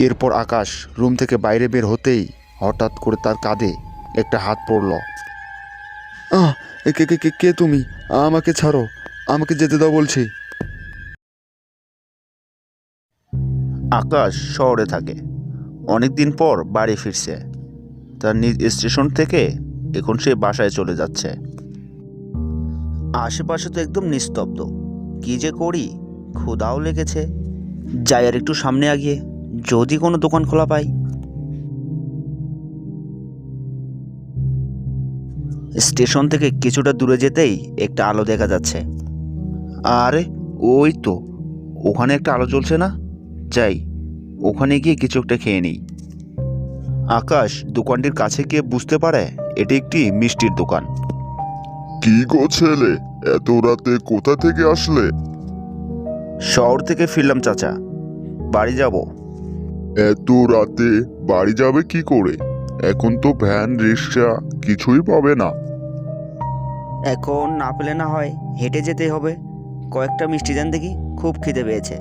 এরপর আকাশ রুম থেকে বাইরে বের হতেই হঠাৎ করে তার কাঁধে একটা হাত পড়ল। আহ, কে কে কে কে তুমি? আমাকে ছাড়ো, আমাকে যেতে দাও বলছি। আকাশ শহরে থাকে, অনেক দিন পর বাড়ি ফিরছে। তার নিজ স্টেশন থেকে এখন সে বাসায় চলে যাচ্ছে। আশেপাশে তো একদম নিস্তব্ধ। কি যে করি, ক্ষুধাও লেগেছে। যাই আর একটু সামনে আগিয়ে, যদি কোনো দোকান খোলা পাই। স্টেশন থেকে কিছুটা দূরে যেতেই একটা আলো দেখা যাচ্ছে। আরে, ওই তো, ওখানে একটা আলো জ্বলছে না? যাই, ওখানে গিয়ে কিছু একটা খেয়ে নিই। আকাশ দোকানটির কাছে গিয়ে বুঝতে পারে এটি একটি মিষ্টির দোকান। কি গো ছেলে, এত রাতে কোথা থেকে আসলে? শহর থেকে ফিরলাম চাচা, বাড়ি যাব। এত রাতে বাড়ি যাবে কি করে? এখন তো ভ্যান রিক্সা কিছুই পাবে না। এখন না পেলে না হয় হেঁটে যেতে হবে। কয়েকটা মিষ্টি দেন দেখি, খুব খিদে পেয়েছে।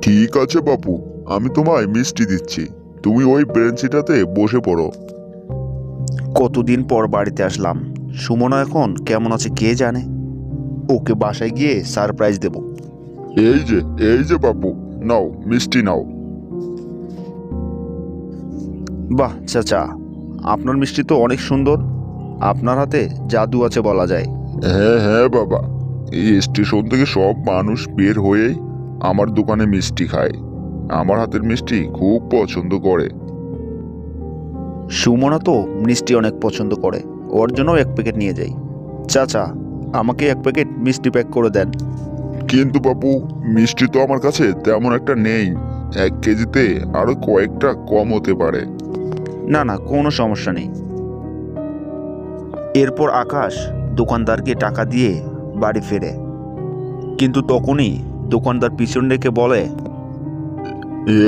ঠিক আছে বাপু, আমি তোমায় মিষ্টি দিচ্ছি, তুমি ওই বেঞ্চিটাতে বসে পড়ো। কতদিন পর বাড়িতে আসলাম, সুমনা এখন কেমন আছে কে জানে। ওকে বাসায় গিয়ে সারপ্রাইজ দেব। এই যে এই যে বাপু, নাও মিষ্টি নাও। বাহ চাচা, আপনার মিষ্টি তো অনেক সুন্দর। আপনার হাতে জাদু আছে বলা যায়। হ্যাঁ হ্যাঁ বাবা, এই স্টেশন থেকে সব মানুষ বের হয়েই আমার দোকানে মিষ্টি খায়। আমার হাতের মিষ্টি খুব পছন্দ করে। সুমনা তো মিষ্টি অনেক পছন্দ করে, ওর জন্য এক প্যাকেট নিয়ে যাই। চাচা, আমাকে এক প্যাকেট মিষ্টি প্যাক করে দেন। কিন্তু বাপু, মিষ্টি তো আমার কাছে তেমন একটা নেই। 1 কেজিতে আরো কয়েকটা কম হতে পারে। না না, কোনো সমস্যা নেই। এরপর আকাশ দোকানদারকে টাকা দিয়ে বাড়ি ফেরে, কিন্তু তখনই দোকানদার পিছন রেখে বলে,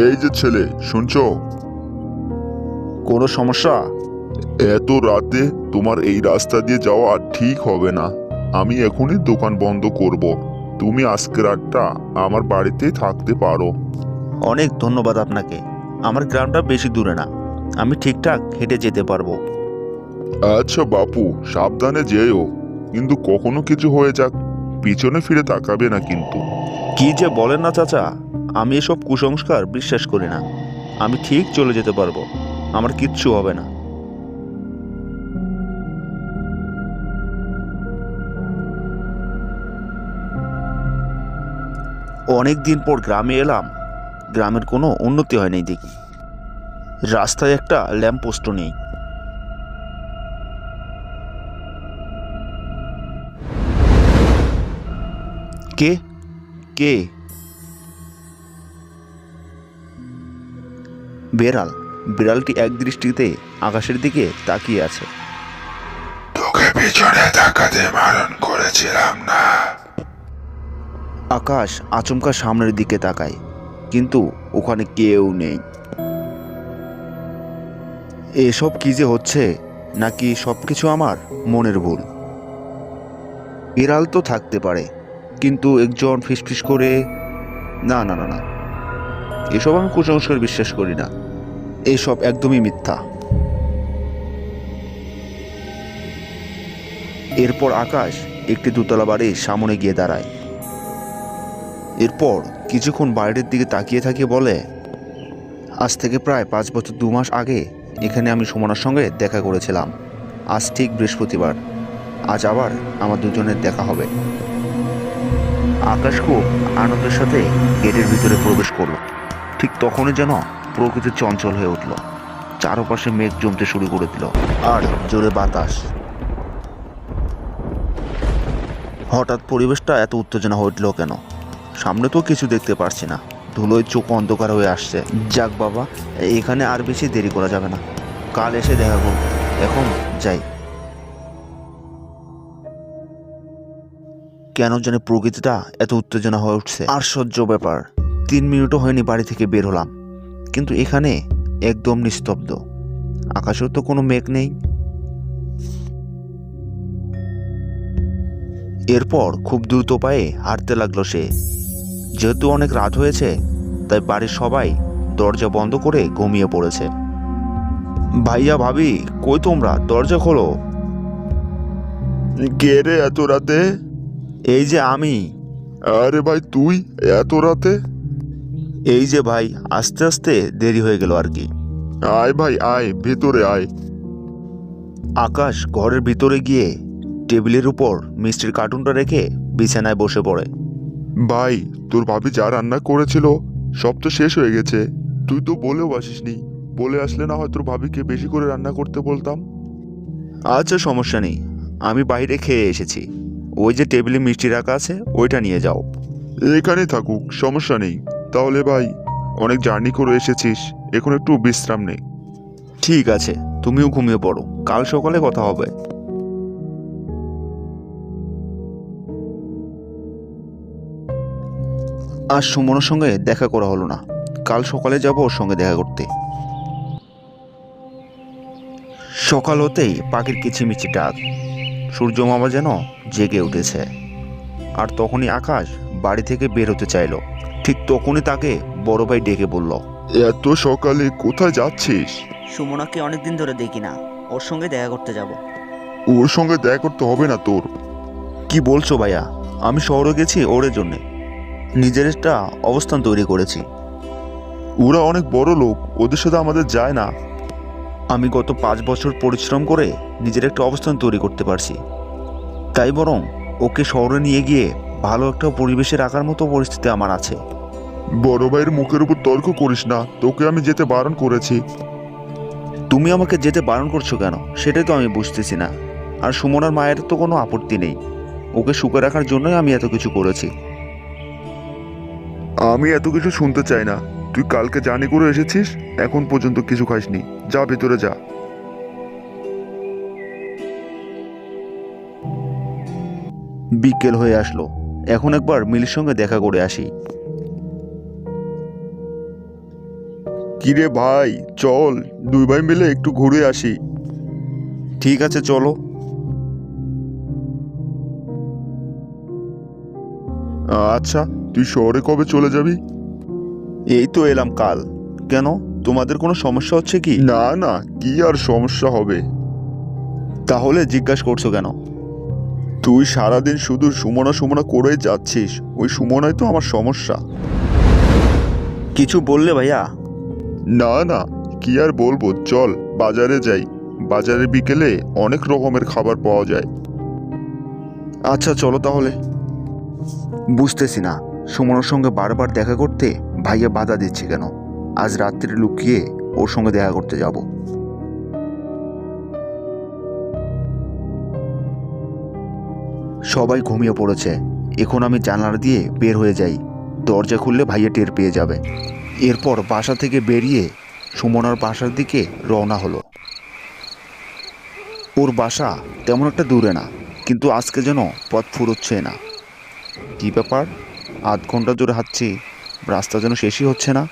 এই যে ছেলে, শুনছো? কোনো সমস্যা? এত রাতে তোমার এই রাস্তা দিয়ে যাওয়া আর ঠিক হবে না। আমি এখনই দোকান বন্ধ করব। তুমি আজকে রাতটা আমার বাড়িতেই থাকতে পারো। অনেক ধন্যবাদ আপনাকে। আমার গ্রামটা বেশি দূরে না, আমি ঠিকঠাক হেঁটে যেতে পারবো। আচ্ছা বাপু, সাবধানে যেও, কিন্তু কখনো কিছু হয়ে যাক পিছনে ফিরে তাকাবে না কিন্তু। কি যে বলেন না চাচা, আমি এসব কুসংস্কার বিশ্বাস করি না। আমি ঠিক চলে যেতে পারবো, আমার কিচ্ছু হবে না। অনেক দিন পর গ্রামে এলাম, গ্রামের কোনো উন্নতি হয়নি দেখি। রাস্তায় একটা ল্যাম্পপোস্টও নেই। কে কে বেড়াল। বিড়ালটি এক দৃষ্টিতে আকাশের দিকে তাকিয়ে আছে। তোকে পিছনে তাকাতে বারণ করেছিলাম না? আকাশ আচমকা সামনের দিকে তাকায়, কিন্তু ওখানে কেউ নেই। এসব কি যে হচ্ছে, নাকি সবকিছু আমার মনের ভুল? বিড়াল তো থাকতে পারে, কিন্তু একজন ফিসফিস করে, না না না না, এসব আমি কুসংস্কার বিশ্বাস করি না। এসব একদমই মিথ্যা। এরপর আকাশ একটি দোতলা বাড়ির সামনে গিয়ে দাঁড়ায়। এরপর কিছুক্ষণ বাইরের দিকে তাকিয়ে থাকিয়ে বলে, আজ থেকে প্রায় 5 বছর 2 মাস আগে এখানে আমি সুমনার সঙ্গে দেখা করেছিলাম। আজ ঠিক বৃহস্পতিবার, আজ আবার আমার দুজনের দেখা হবে। আকাশ খুব আনন্দের সাথে গেটের ভিতরে প্রবেশ করলো। ঠিক তখনই যেন প্রকৃতি চঞ্চল হয়ে উঠল। চারপাশে মেঘ জমতে শুরু করে দিল, আর জোরে বাতাস। হঠাৎ পরিবেশটা এত উত্তেজনা হয়ে উঠল কেন? সামনে তো কিছু দেখতে পারছি না, ধুলোয় চোখ অন্ধকার হয়ে আসছে। যাক বাবা, এখানে আর বেশি দেরি করা যাবে না, কাল এসে দেখা করব। এখন যাই। কেন জানি প্রকৃতিটা এত উত্তেজনা হয়ে উঠছে, আর সহ্য ব্যাপার। 3 মিনিটও হয়নি বাড়ি থেকে বের হলাম, কিন্তু এখানে একদম নিস্তব্ধ। আকাশেও তো কোনো মেঘ নেই। এরপর খুব দ্রুত পায়ে হাঁটতে লাগলো সে। যেহেতু অনেক রাত হয়েছে, তাই বাড়ির সবাই দরজা বন্ধ করে ঘুমিয়ে পড়েছে। ভাইয়া ভাবি কই তোমরা, দরজা খোলো। কে রে এত রাতে? এই যে আমি। আরে ভাই তুই এত রাতে? এই যে ভাই, আস্তে আস্তে দেরি হয়ে গেল আর কি। আয় ভাই আয়, ভেতরে আয়। আকাশ ঘরের ভিতরে গিয়ে টেবিলের উপর মিষ্টির কার্টুনটা রেখে বিছানায় বসে পড়ে। ভাই তোর ভাবি যা রান্না করেছিল সব তো শেষ হয়ে গেছে। তুই তো বলেও আসিসনি। বলে আসলে না হয় তোর ভাবিকে বেশি করে রান্না করতে বলতাম। আচ্ছা সমস্যা নেই, আমি বাইরে খেয়ে এসেছি। ওই যে টেবিলে মিষ্টি রাখা আছে, ওইটা নিয়ে যাও। এখানেই থাকুক, সমস্যা নেই। তাহলে ভাই অনেক জার্নি করে এসেছিস, এখন একটু বিশ্রাম নে। ঠিক আছে, তুমিও ঘুমিয়ে পড়ো, কাল সকালে কথা হবে। আজ সুমনের সঙ্গে দেখা করা হলো না, কাল সকালে যাব ওর সঙ্গে দেখা করতে। সকাল হতেই পাখির কিচিমিচি ডাক, সূর্য মামা যেন জেগে উঠেছে। আর তখনই আকাশ বাড়ি থেকে বের হতে চাইলো। ঠিক তখনই তাকে বড় ভাই ডেকে বলল, এত সকালে কোথায় যাচ্ছিস? সুমনাকে অনেকদিন ধরে দেখি না, ওর সঙ্গে দেখা করতে যাব। ওর সঙ্গে দেখা করতে হবে না তোর। কি বলছো ভাইয়া? আমি শহরে গেছি ওর জন্যে, নিজের একটা অবস্থান তৈরি করেছি। ওরা অনেক বড় লোক, ওদের সাথে আমাদের যায় না। আমি গত 5 বছর পরিশ্রম করে নিজের একটা অবস্থান তৈরি করতে পারছি, তাই বরং ওকে শহরে নিয়ে গিয়ে ভালো একটা পরিবেশে রাখার মতো পরিস্থিতি আমার আছে। বড় ভাইয়ের মুখের উপর তর্ক করিস না, তোকে আমি যেতে বারণ করেছি। তুমি আমাকে যেতে বারণ করছো কেন, সেটাই তো আমি বুঝতেছি না। আর সুমনার মায়ের তো কোনো আপত্তি নেই, ওকে সুখে রাখার জন্যই আমি এত কিছু করেছি। আমি এত কিছু শুনতে চাই না। তুই কালকে জার্নি করে এসেছিস, এখন পর্যন্ত কিছু খাসনি। যা ভেতরে যা। বিকেল হয়ে আসলো, এখন একবার মিলির সঙ্গে দেখা করে আসি। কিরে ভাই, চল দুই ভাই মিলে একটু ঘুরে আসি। ঠিক আছে চলো। আচ্ছা, তুই শহরে কবে চলে যাবি? এই তো এলাম কাল। কেন, তোমাদের কোনো সমস্যা হচ্ছে কি? না না, কি আর সমস্যা হবে? তাহলে জিজ্ঞাসা করছো কেন? তুই সারাদিন শুধু সুমনা সুমনা করেই যাচ্ছিস, ওই সুমনাই তো আমার সমস্যা। কিছু বললে ভাইয়া? না না, কি আর বলবো, চল বাজারে যাই। বাজারে বিকেলে অনেক রকমের খাবার পাওয়া যায়। আচ্ছা চলো তাহলে। বুঝতেছি না সুমনের সঙ্গে বারবার দেখা করতে ভাইয়া বাধা দিচ্ছে কেন। আজ রাত্রে লুকিয়ে ওর সঙ্গে দেখা করতে যাব। সবাই ঘুমিয়ে পড়েছে, এখন আমি জানালা দিয়ে বের হয়ে যাই। দরজা খুললে ভাইয়া টের পেয়ে যাবে। এরপর বাসা থেকে বেরিয়ে সুমনার বাসার দিকে রওনা হলো। ওর বাসা তেমন একটা দূরে না, কিন্তু আজকে যেন পথ ফুরোচ্ছে না। কী ব্যাপার, আধ ঘন্টা জোরে হাঁটছি, রাস্তা যেন শেষই হচ্ছে না।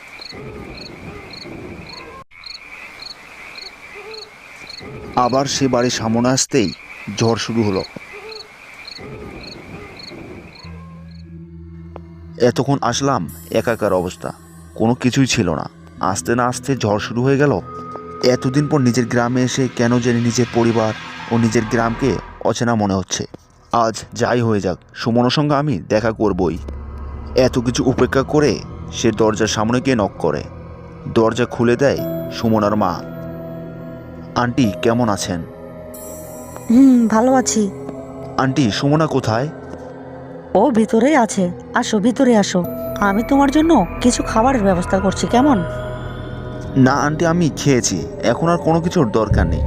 আবার সে বাড়ির সামনে আসতেই ঝড় শুরু হলো। এতক্ষণ আসলাম, একাকার অবস্থা, কোনো কিছুই ছিল না। আসতে না আসতে ঝড় শুরু হয়ে গেল। এতদিন পর নিজের গ্রামে এসে কেন জানি নিজের পরিবার ও নিজের গ্রামকে অচেনা মনে হচ্ছে। আজ যাই হয়ে যাক, সুমনের সঙ্গে আমি দেখা করবই। এত কিছু উপেক্ষা করে সে দরজার সামনে গিয়ে নক করে। দরজা খুলে দেয় সুমনার মা। আন্টি কেমন আছেন? ভালো আছি। আন্টি সুমনা কোথায়? ও ভিতরেই আছে, আসো ভিতরে আসো। আমি তোমার জন্য কিছু খাবারের ব্যবস্থা করছি, কেমন? না আন্টি, আমি খেয়েছি, এখন আর কোনো কিছুর দরকার নেই।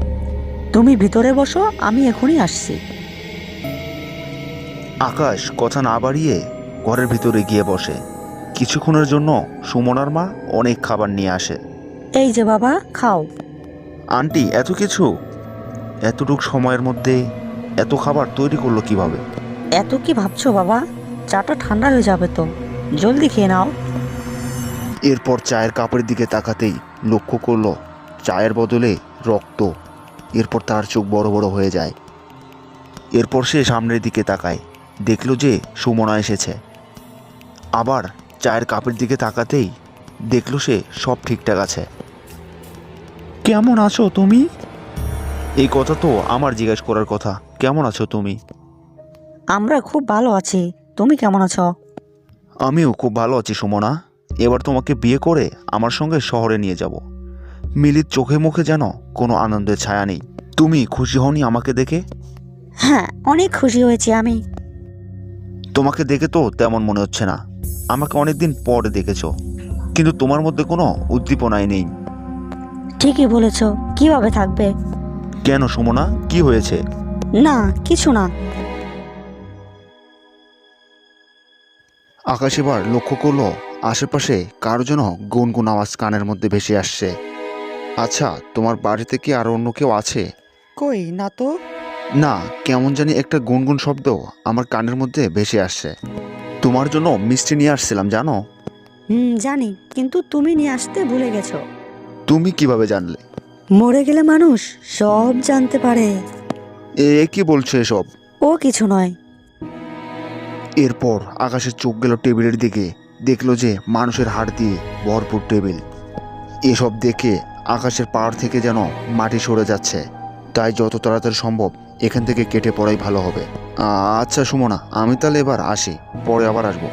তুমি ভিতরে বসো, আমি এখনই আসছি। আকাশ কথা না বাড়িয়ে ঘরের ভিতরে গিয়ে বসে। কিছুক্ষণের জন্য সুমনার মা অনেক খাবার নিয়ে আসে। এই যে বাবা, খাও। আন্টি এত কিছু, এতটুক সময়ের মধ্যে এত খাবার তৈরি করলো কিভাবে? এত কি ভাবছো বাবা, চাটা ঠান্ডা হয়ে যাবে তো, জলদি খেয়ে নাও। এরপর চায়ের কাপের দিকে তাকাতেই লক্ষ্য করলো চায়ের বদলে রক্ত। এরপর তার চোখ বড় বড় হয়ে যায়। এরপর সে সামনের দিকে তাকায়, দেখলো যে সুমনা এসেছে। আবার চায়ের কাপের দিকে তাকাতেই দেখলো সে সব ঠিকঠাক আছে। কেমন আছো তুমি? এই কথা তো আমার জিজ্ঞেস করার কথা। কেমন আছো তুমি? আমরা খুব ভালো আছি, তুমি কেমন আছো? আমিও খুব ভালো আছি সুমনা। এবার তোমাকে বিয়ে করে আমার সঙ্গে শহরে নিয়ে যাব। মিলির চোখে মুখে যেন কোনো আনন্দের ছায়া নেই। তুমি খুশি হওনি আমাকে দেখে? হ্যাঁ, অনেক খুশি হয়েছি আমি। তোমাকে দেখে তো তেমন মনে হচ্ছে না। আমাকে অনেকদিন পরে দেখেছো, কিন্তু তোমার মধ্যে কোনো উদ্দীপনাই নেই। ঠিকই বলেছ, কিভাবে থাকবে? কেন সুমনা, কি হয়েছে? না, কিছু না। আকাশ এবার লক্ষ্য করলো আশেপাশে কারো যেন গুনগুন আওয়াজ কানের মধ্যে ভেসে আসছে। আচ্ছা, তোমার বাড়িতে কি আরো অন্য কেউ আছে? কই না তো। না, কেমন জানি একটা গুনগুন শব্দ আমার কানের মধ্যে ভেসে আসছে। তোমার জন্য মিষ্টি নিয়ে আসছিলাম জানো। জানি, কিন্তু তুমি নিয়ে আসতে ভুলে গেছো। তুমি কিভাবে জানলে? মরে গেলে মানুষ সব জানতে পারে। এ কি বলছো এসব? ও কিছু নয়। এরপর আকাশের চোখ গেল টেবিলের দিকে। দেখলো যে মানুষের হাড় দিয়ে ভরপুর টেবিল। এসব দেখে আকাশের পাহাড় থেকে যেন মাটি সরে যাচ্ছে। তাই যত তাড়াতাড়ি সম্ভব এখান থেকে কেটে পড়াই ভালো হবে। আচ্ছা সুমনা, আমি তাহলে এবার আসি, পরে আবার আসবো।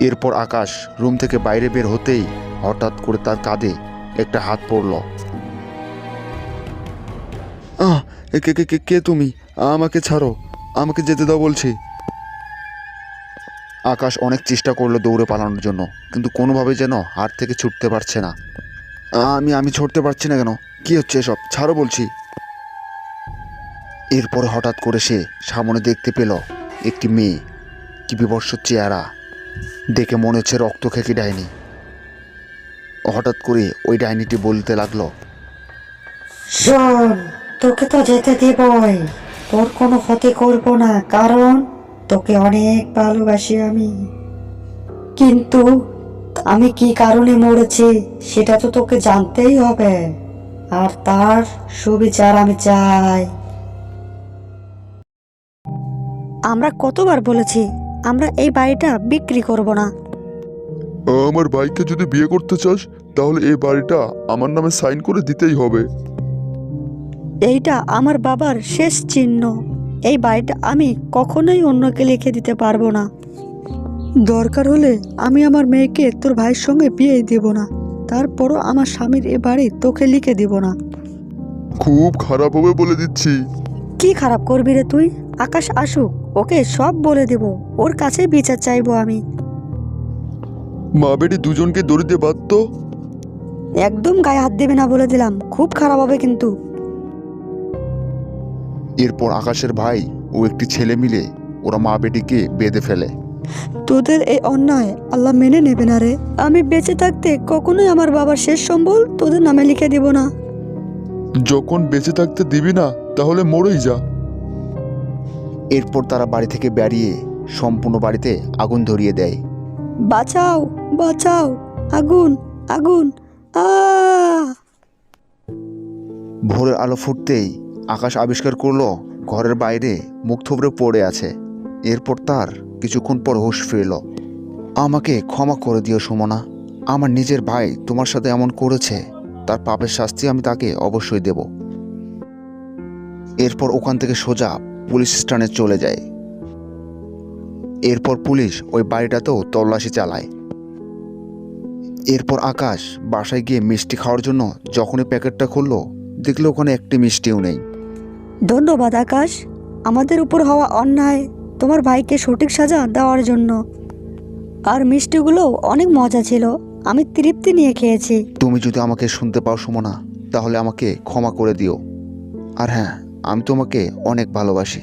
এরপর আকাশ রুম থেকে বাইরে বের হতেই হঠাৎ করে তার কাঁধে একটা হাত পড়ল। কে কে কে কে তুমি? আমাকে ছাড়ো, আমাকে যেতে দাও বলছি। আকাশ অনেক চেষ্টা করলো দৌড়ে পালানোর জন্য, কিন্তু কোনোভাবে যেন হাত থেকে ছুটতে পারছে না। আমি ছুটতে পারছি না কেন? কি হচ্ছে এসব? ছাড়ো বলছি। এরপর হঠাৎ করে সে সামনে দেখতে পেল একটি মেয়ে। কি বিভৎস চেহারা, দেখে মনে হচ্ছে রক্ত খেকি ডাইনি। হঠাৎ করে ওই ডাইনিটি বলতে লাগলো, শোন, তোকে তো যেতে দিবই, তোর কোনো ক্ষতি করব না, কারণ তোকে অনেক ভালোবাসি আমি। কিন্তু আমি কি কারণে মরেছি সেটা তো তোকে জানতেই হবে, আর তার সুবিচার আমি চাই। আমরা কতবার বলেছি আমরা এই বাড়িটা বিক্রি করব না। আমার ভাইকে যদি বিয়ে করতে চাস তাহলে এই বাড়িটা আমার নামে সাইন করে দিতেই হবে। এইটা আমার বাবার শেষ চিহ্ন। এই বাড়িটা আমি কখনোই অন্যকে লিখে দিতে পারবো না। দরকার হলে আমি আমার মেয়েকে তোর ভাইয়ের সঙ্গে বিয়ে দেব না, তারপরও আমার স্বামীর এ বাড়ি তোকে লিখে দেব না। খুব খারাপ হবে বলে দিচ্ছি। কি খারাপ করবি রে তুই? আকাশ আসুক, ওকে সব বলে দেব, ওর কাছে বিচার চাইবো আমি। মা বেটি দুজনকে দড়ি দিয়ে বাঁধতো। একদম গায়ে হাত দেবে না বলে দিলাম, খুব খারাপ হবে কিন্তু। এরপর আকাশের ভাই ও একটি ছেলে মিলে ওরা মা বেটিকে বেঁধে ফেলে। তোদের এই অন্যায় আল্লাহ মেনে নেবে না রে। আমি বেঁচে থাকতে কখনোই আমার বাবার শেষ সম্বল তোদের নামে লিখে দেব না। যখন বেঁচে থাকতে দিবি না তাহলে মরেই যা। এরপর তারা বাড়ি থেকে বেরিয়ে সম্পূর্ণ বাড়িতে আগুন ধরিয়ে দেয়। বাঁচাও, বাঁচাও, আগুন, আগুন, আ! ভোরের আলো ফুটতেই আকাশ আবিষ্কার করলো ঘরের বাইরে মুখ থুবড়ে পড়ে আছে। এরপর তার কিছুক্ষণ পর হুঁশ ফিরল। আমাকে ক্ষমা করে দিও সুমনা। আমার নিজের ভাই তোমার সাথে এমন করেছে, তার পাপের শাস্তি আমি তাকে অবশ্যই দেব। এরপর ওখান থেকে সোজা পুলিশ স্টেশনে চলে যায়। এরপর পুলিশ ওই বাড়িটাতেও তল্লাশি চালায়। এরপর আকাশ বাসায় গিয়ে মিষ্টি খাওয়ার জন্য যখনই প্যাকেটটা খুললো, দেখলো ওখানে একটি মিষ্টিও নেই। ধন্যবাদ আকাশ, আমাদের উপর হওয়া অন্যায় তোমার ভাইকে সঠিক সাজা দেওয়ার জন্য। আর মিষ্টিগুলো অনেক মজা ছিল, আমি তৃপ্তি নিয়ে খেয়েছি। তুমি যদি আমাকে শুনতে পাও সুমনা, তাহলে আমাকে ক্ষমা করে দিও। আর হ্যাঁ, আমি তোমাকে অনেক ভালোবাসি।